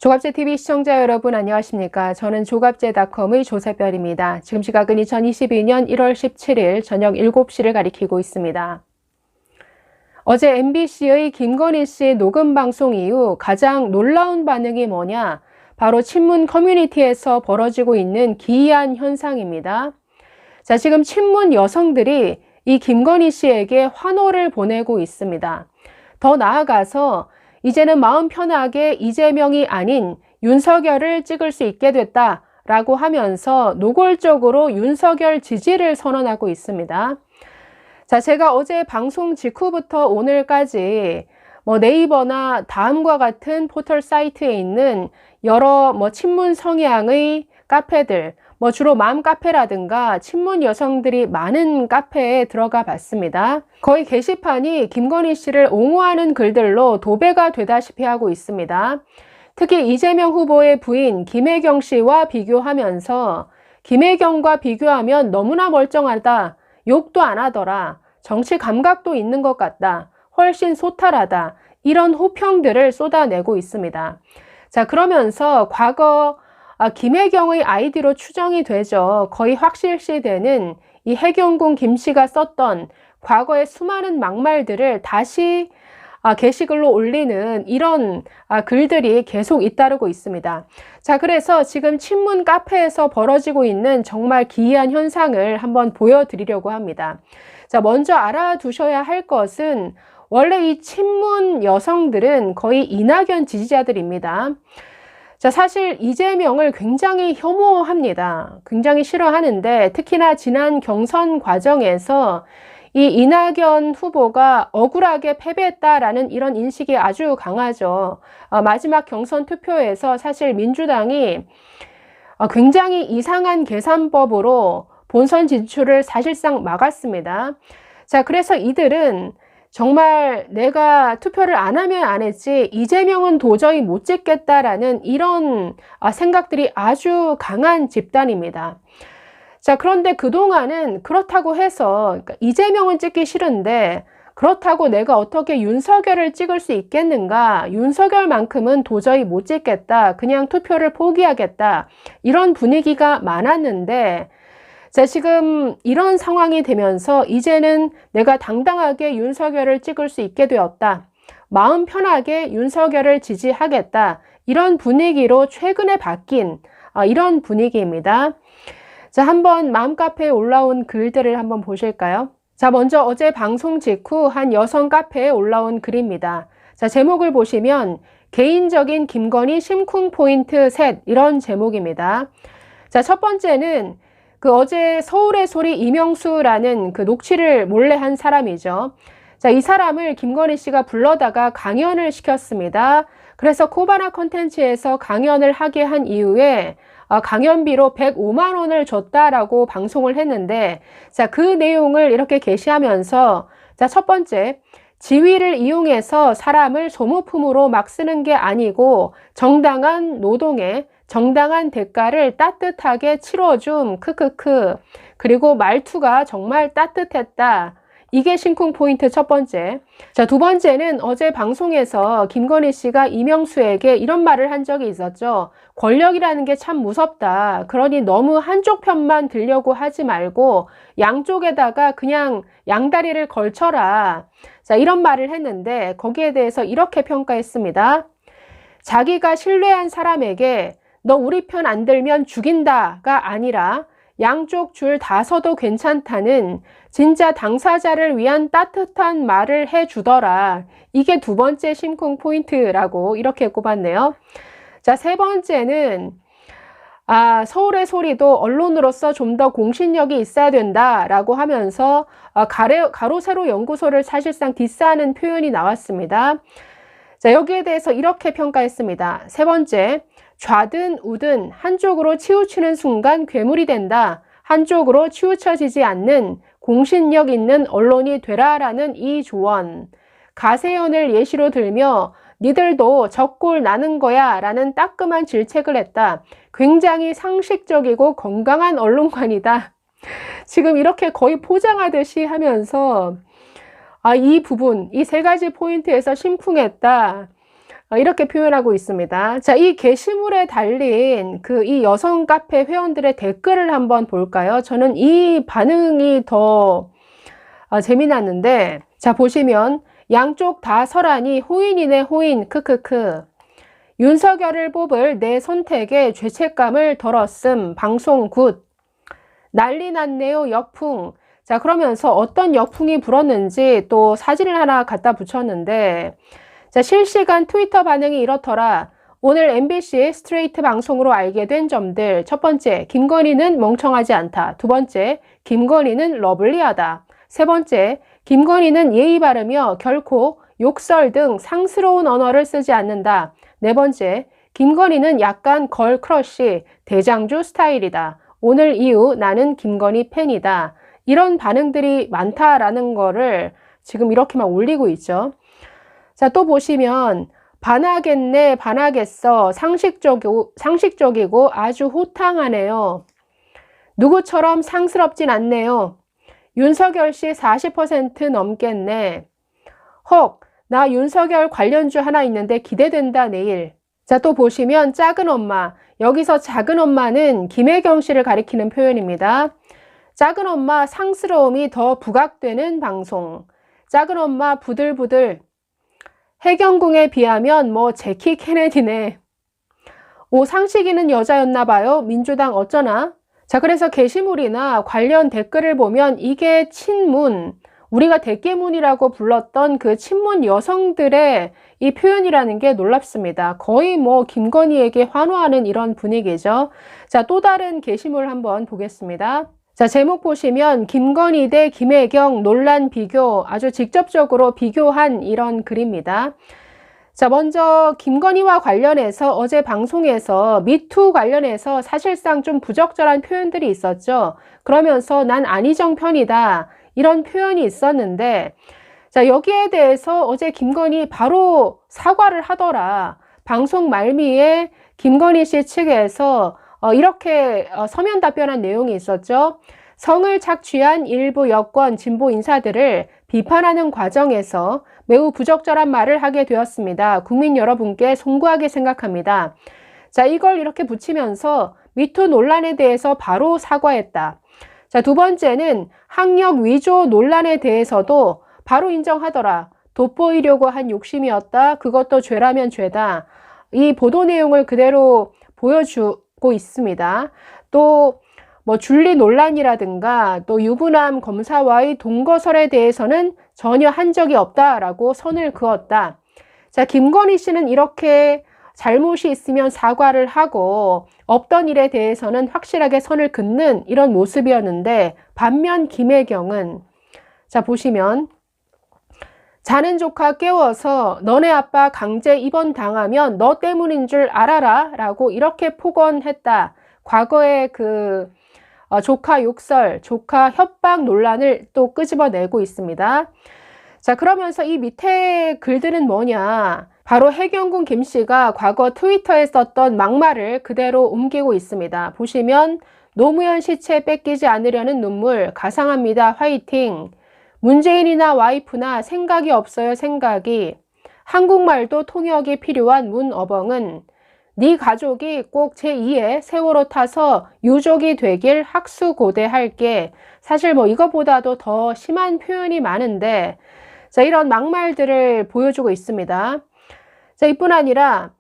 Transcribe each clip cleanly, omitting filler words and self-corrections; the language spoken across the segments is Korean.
조갑제TV 시청자 여러분 안녕하십니까? 저는 조갑제닷컴의 조세별입니다. 지금 시각은 2022년 1월 17일 저녁 7시를 가리키고 있습니다. 어제 MBC의 김건희 씨 녹음 방송 이후 가장 놀라운 반응이 뭐냐? 바로 친문 커뮤니티에서 벌어지고 있는 기이한 현상입니다. 자, 지금 친문 여성들이 이 김건희 씨에게 환호를 보내고 있습니다. 더 나아가서 이제는 마음 편하게 이재명이 아닌 윤석열을 찍을 수 있게 됐다라고 하면서 노골적으로 윤석열 지지를 선언하고 있습니다. 자, 제가 어제 방송 직후부터 오늘까지 네이버나 다음과 같은 포털 사이트에 있는 여러 친문 성향의 카페들, 주로 맘카페라든가 친문 여성들이 많은 카페에 들어가 봤습니다. 거의 게시판이 김건희 씨를 옹호하는 글들로 도배가 되다시피 하고 있습니다. 특히 이재명 후보의 부인 김혜경 씨와 비교하면서 김혜경과 비교하면 너무나 멀쩡하다, 욕도 안 하더라, 정치 감각도 있는 것 같다, 훨씬 소탈하다, 이런 호평들을 쏟아내고 있습니다. 자, 그러면서 과거 김혜경의 아이디로 추정이 되죠. 거의 확실시되는 이 해경군 김 씨가 썼던 과거의 수많은 막말들을 다시 게시글로 올리는 이런 글들이 계속 잇따르고 있습니다. 자, 그래서 지금 친문 카페에서 벌어지고 있는 정말 기이한 현상을 한번 보여드리려고 합니다. 자, 먼저 알아두셔야 할 것은 원래 이 친문 여성들은 거의 이낙연 지지자들입니다. 자, 사실 이재명을 굉장히 혐오합니다. 굉장히 싫어하는데 특히나 지난 경선 과정에서 이 이낙연 후보가 억울하게 패배했다라는 이런 인식이 아주 강하죠. 마지막 경선 투표에서 사실 민주당이 굉장히 이상한 계산법으로 본선 진출을 사실상 막았습니다. 자, 그래서 이들은 정말 내가 투표를 안 하면 안 했지 이재명은 도저히 못 찍겠다라는 이런 생각들이 아주 강한 집단입니다. 자, 그런데 그동안은 그렇다고 해서 이재명은 찍기 싫은데 그렇다고 내가 어떻게 윤석열을 찍을 수 있겠는가? 윤석열만큼은 도저히 못 찍겠다. 그냥 투표를 포기하겠다. 이런 분위기가 많았는데 자, 지금 이런 상황이 되면서 이제는 내가 당당하게 윤석열을 찍을 수 있게 되었다. 마음 편하게 윤석열을 지지하겠다. 이런 분위기로 최근에 바뀐 이런 분위기입니다. 자, 한번 맘카페에 올라온 글들을 한번 보실까요? 자, 먼저 어제 방송 직후 한 여성 카페에 올라온 글입니다. 자, 제목을 보시면 개인적인 김건희 심쿵 포인트 셋, 이런 제목입니다. 자, 첫 번째는 어제 서울의 소리 이명수라는 녹취를 몰래 한 사람이죠. 자, 이 사람을 김건희 씨가 불러다가 강연을 시켰습니다. 그래서 코바나 콘텐츠에서 강연을 하게 한 이후에 강연비로 105만 원을 줬다라고 방송을 했는데, 자, 그 내용을 이렇게 게시하면서, 자, 첫 번째, 지위를 이용해서 사람을 소모품으로 막 쓰는 게 아니고 정당한 노동에 정당한 대가를 따뜻하게 치러줌, 크크크. 그리고 말투가 정말 따뜻했다. 이게 심쿵 포인트 첫 번째. 자, 두 번째는 어제 방송에서 김건희 씨가 이명수에게 이런 말을 한 적이 있었죠. 권력이라는 게 참 무섭다. 그러니 너무 한쪽 편만 들려고 하지 말고 양쪽에다가 그냥 양다리를 걸쳐라. 자, 이런 말을 했는데 거기에 대해서 이렇게 평가했습니다. 자기가 신뢰한 사람에게 너 우리 편 안 들면 죽인다가 아니라 양쪽 줄 다 서도 괜찮다는 진짜 당사자를 위한 따뜻한 말을 해주더라. 이게 두 번째 심쿵 포인트라고 이렇게 꼽았네요. 자, 세 번째는 서울의 소리도 언론으로서 좀 더 공신력이 있어야 된다라고 하면서 가로 세로 연구소를 사실상 디스하는 표현이 나왔습니다. 자, 여기에 대해서 이렇게 평가했습니다. 세 번째, 좌든 우든 한쪽으로 치우치는 순간 괴물이 된다. 한쪽으로 치우쳐지지 않는 공신력 있는 언론이 되라라는 이 조언. 가세연을 예시로 들며 니들도 적골 나는 거야 라는 따끔한 질책을 했다. 굉장히 상식적이고 건강한 언론관이다. 지금 이렇게 거의 포장하듯이 하면서 이 부분, 이 세 가지 포인트에서 심쿵했다. 이렇게 표현하고 있습니다. 자, 이 게시물에 달린 이 여성 카페 회원들의 댓글을 한번 볼까요? 저는 이 반응이 더 재미났는데, 자, 보시면 양쪽 다 설하니 호인이네 호인 크크크. 윤석열을 뽑을 내 선택에 죄책감을 덜었음. 방송 굿. 난리 났네요. 역풍. 자, 그러면서 어떤 역풍이 불었는지 또 사진을 하나 갖다 붙였는데, 자, 실시간 트위터 반응이 이렇더라. 오늘 MBC 스트레이트 방송으로 알게 된 점들. 첫 번째, 김건희는 멍청하지 않다. 두 번째, 김건희는 러블리하다. 세 번째, 김건희는 예의 바르며 결코 욕설 등 상스러운 언어를 쓰지 않는다. 네 번째, 김건희는 약간 걸 크러쉬, 대장주 스타일이다. 오늘 이후 나는 김건희 팬이다. 이런 반응들이 많다라는 거를 지금 이렇게 막 올리고 있죠. 자, 또 보시면 반하겠네, 반하겠어, 상식적이고 아주 호탕하네요. 누구처럼 상스럽진 않네요. 윤석열 씨 40% 넘겠네. 헉, 나 윤석열 관련주 하나 있는데 기대된다 내일. 자, 또 보시면 작은 엄마. 여기서 작은 엄마는 김혜경 씨를 가리키는 표현입니다. 작은 엄마 상스러움이 더 부각되는 방송. 작은 엄마 부들부들. 해경궁에 비하면 뭐 제키 케네디네. 오, 상식이는 여자였나 봐요. 민주당 어쩌나? 자, 그래서 게시물이나 관련 댓글을 보면 이게 친문, 우리가 대깨문이라고 불렀던 그 친문 여성들의 이 표현이라는 게 놀랍습니다. 거의 뭐 김건희에게 환호하는 이런 분위기죠. 자, 또 다른 게시물 한번 보겠습니다. 자, 제목 보시면 김건희 대 김혜경 논란 비교, 아주 직접적으로 비교한 이런 글입니다. 자, 먼저 김건희와 관련해서 어제 방송에서 미투 관련해서 사실상 좀 부적절한 표현들이 있었죠. 그러면서 난 안희정 편이다. 이런 표현이 있었는데, 자, 여기에 대해서 어제 김건희 바로 사과를 하더라. 방송 말미에 김건희 씨 측에서 이렇게 서면 답변한 내용이 있었죠. 성을 착취한 일부 여권 진보 인사들을 비판하는 과정에서 매우 부적절한 말을 하게 되었습니다. 국민 여러분께 송구하게 생각합니다. 자, 이걸 이렇게 붙이면서 미투 논란에 대해서 바로 사과했다. 자, 두 번째는 학력 위조 논란에 대해서도 바로 인정하더라. 돋보이려고 한 욕심이었다. 그것도 죄라면 죄다. 이 보도 내용을 그대로 보여주고 있습니다. 또 뭐 줄리 논란이라든가 또 유부남 검사와의 동거설에 대해서는 전혀 한 적이 없다라고 선을 그었다. 자, 김건희 씨는 이렇게 잘못이 있으면 사과를 하고 없던 일에 대해서는 확실하게 선을 긋는 이런 모습이었는데, 반면 김혜경은, 자, 보시면 자는 조카 깨워서 너네 아빠 강제 입원 당하면 너 때문인 줄 알아라 라고 이렇게 폭언했다. 과거에 조카 욕설, 조카 협박 논란을 또 끄집어내고 있습니다. 자, 그러면서 이 밑에 글들은 뭐냐? 바로 해경궁 김 씨가 과거 트위터에 썼던 막말을 그대로 옮기고 있습니다. 보시면 노무현 시체 뺏기지 않으려는 눈물, 가상합니다. 화이팅. 문재인이나 와이프나 생각이 없어요. 생각이. 한국말도 통역이 필요한 문어벙은 네 가족이 꼭 제2의 세월호 타서 유족이 되길 학수고대할게. 사실 뭐 이거보다도 더 심한 표현이 많은데, 자, 이런 막말들을 보여주고 있습니다. 자, 이뿐 아니라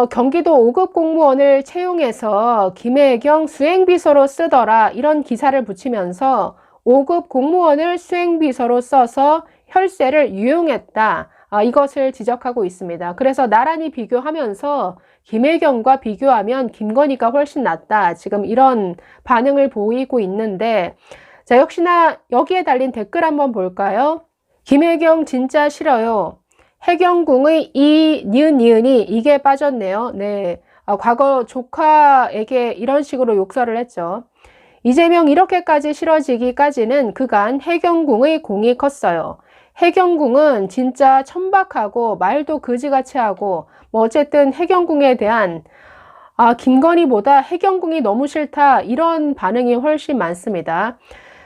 경기도 5급 공무원을 채용해서 김혜경 수행비서로 쓰더라. 이런 기사를 붙이면서 5급 공무원을 수행비서로 써서 혈세를 유용했다. 이것을 지적하고 있습니다. 그래서 나란히 비교하면서 김혜경과 비교하면 김건희가 훨씬 낫다. 지금 이런 반응을 보이고 있는데, 자, 역시나 여기에 달린 댓글 한번 볼까요? 김혜경 진짜 싫어요. 해경궁의 니은이 이게 빠졌네요. 네, 과거 조카에게 이런 식으로 욕설을 했죠. 이재명 이렇게까지 싫어지기까지는 그간 해경궁의 공이 컸어요. 해경궁은 진짜 천박하고 말도 그지같이 하고 뭐 어쨌든 해경궁에 대한 김건희보다 해경궁이 너무 싫다 이런 반응이 훨씬 많습니다.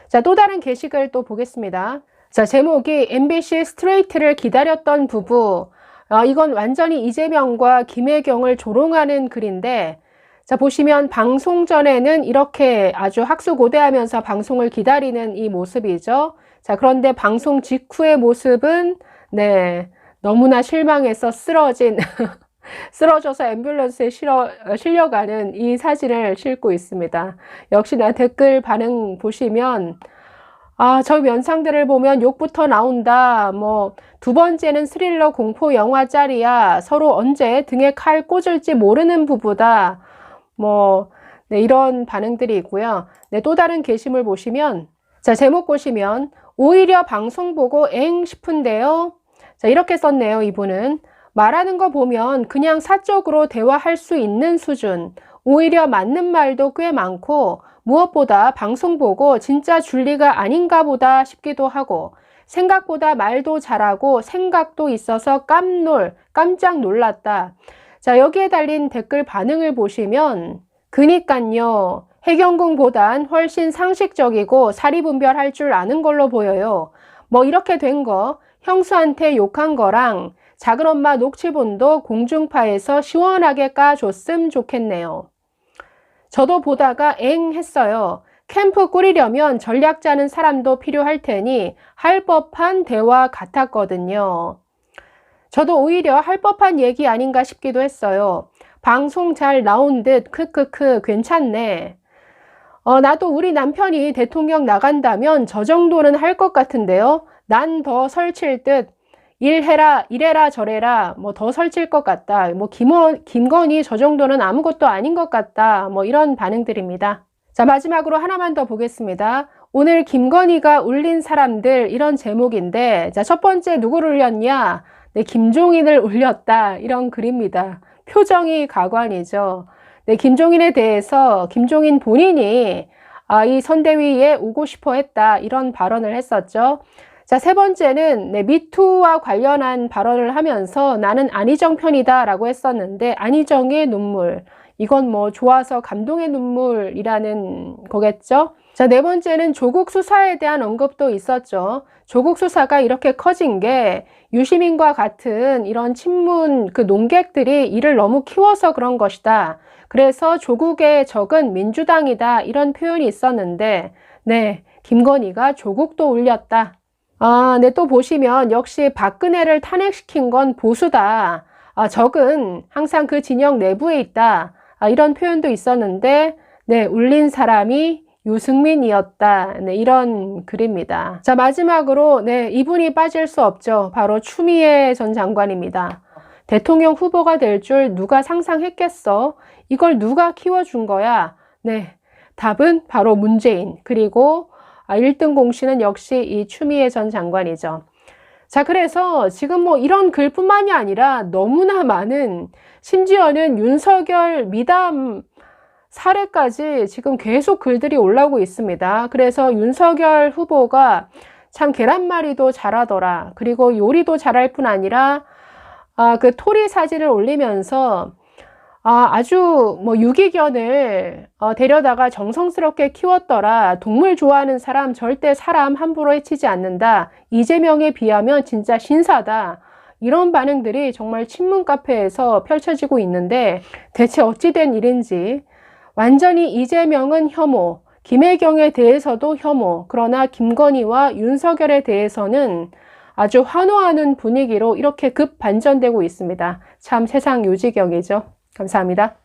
자, 또 다른 게시글 또 보겠습니다. 자, 제목이 MBC 스트레이트를 기다렸던 부부. 이건 완전히 이재명과 김혜경을 조롱하는 글인데, 자, 보시면 방송 전에는 이렇게 아주 학수고대하면서 방송을 기다리는 이 모습이죠. 자, 그런데 방송 직후의 모습은, 네, 너무나 실망해서 쓰러져서 앰뷸런스에 실려가는 이 사진을 싣고 있습니다. 역시나 댓글 반응 보시면, 저 면상들을 보면 욕부터 나온다. 뭐, 두 번째는 스릴러 공포 영화짜리야. 서로 언제 등에 칼 꽂을지 모르는 부부다. 뭐, 네, 이런 반응들이 있고요. 네, 또 다른 게시물 보시면, 자, 제목 보시면, 오히려 방송 보고 엥 싶은데요. 자, 이렇게 썼네요, 이분은. 말하는 거 보면 그냥 사적으로 대화할 수 있는 수준. 오히려 맞는 말도 꽤 많고, 무엇보다 방송 보고 진짜 줄리가 아닌가 보다 싶기도 하고, 생각보다 말도 잘하고 생각도 있어서 깜짝 놀랐다. 자, 여기에 달린 댓글 반응을 보시면, 그니깐요. 해경궁보단 훨씬 상식적이고 사리분별할 줄 아는 걸로 보여요. 뭐 이렇게 된 거, 형수한테 욕한 거랑 작은 엄마 녹취본도 공중파에서 시원하게 까줬음 좋겠네요. 저도 보다가 엥 했어요. 캠프 꾸리려면 전략 짜는 사람도 필요할 테니 할 법한 대화 같았거든요. 저도 오히려 할 법한 얘기 아닌가 싶기도 했어요. 방송 잘 나온 듯 크크크 괜찮네. 나도 우리 남편이 대통령 나간다면 저 정도는 할 것 같은데요. 난 더 설칠 듯 이래라 저래라 뭐 더 설칠 것 같다. 뭐 김건희 저 정도는 아무것도 아닌 것 같다. 뭐 이런 반응들입니다. 자, 마지막으로 하나만 더 보겠습니다. 오늘 김건희가 울린 사람들 이런 제목인데, 자, 첫 번째 누구를 울렸냐? 네, 김종인을 울렸다. 이런 글입니다. 표정이 가관이죠. 네, 김종인에 대해서 김종인 본인이 이 선대위에 오고 싶어 했다. 이런 발언을 했었죠. 자, 세 번째는 미투와 관련한 발언을 하면서 나는 안희정 편이다 라고 했었는데, 안희정의 눈물, 이건 뭐 좋아서 감동의 눈물이라는 거겠죠. 자, 네 번째는 조국 수사에 대한 언급도 있었죠. 조국 수사가 이렇게 커진 게 유시민과 같은 이런 친문 농객들이 이를 너무 키워서 그런 것이다. 그래서 조국의 적은 민주당이다. 이런 표현이 있었는데, 네, 김건희가 조국도 울렸다. 네, 또 보시면 역시 박근혜를 탄핵시킨 건 보수다. 적은 항상 그 진영 내부에 있다. 이런 표현도 있었는데, 네, 울린 사람이 유승민이었다. 네, 이런 글입니다. 자, 마지막으로, 네, 이분이 빠질 수 없죠. 바로 추미애 전 장관입니다. 대통령 후보가 될 줄 누가 상상했겠어? 이걸 누가 키워준 거야? 네, 답은 바로 문재인. 그리고 1등 공신은 역시 이 추미애 전 장관이죠. 자, 그래서 지금 뭐 이런 글뿐만이 아니라 너무나 많은, 심지어는 윤석열 미담 사례까지 지금 계속 글들이 올라오고 있습니다. 그래서 윤석열 후보가 참 계란말이도 잘하더라. 그리고 요리도 잘할 뿐 아니라 그 토리 사진을 올리면서 아주 뭐 유기견을 데려다가 정성스럽게 키웠더라. 동물 좋아하는 사람 절대 사람 함부로 해치지 않는다. 이재명에 비하면 진짜 신사다. 이런 반응들이 정말 친문 카페에서 펼쳐지고 있는데, 대체 어찌된 일인지 완전히 이재명은 혐오, 김혜경에 대해서도 혐오, 그러나 김건희와 윤석열에 대해서는 아주 환호하는 분위기로 이렇게 급 반전되고 있습니다. 참 세상 요지경이죠. 감사합니다.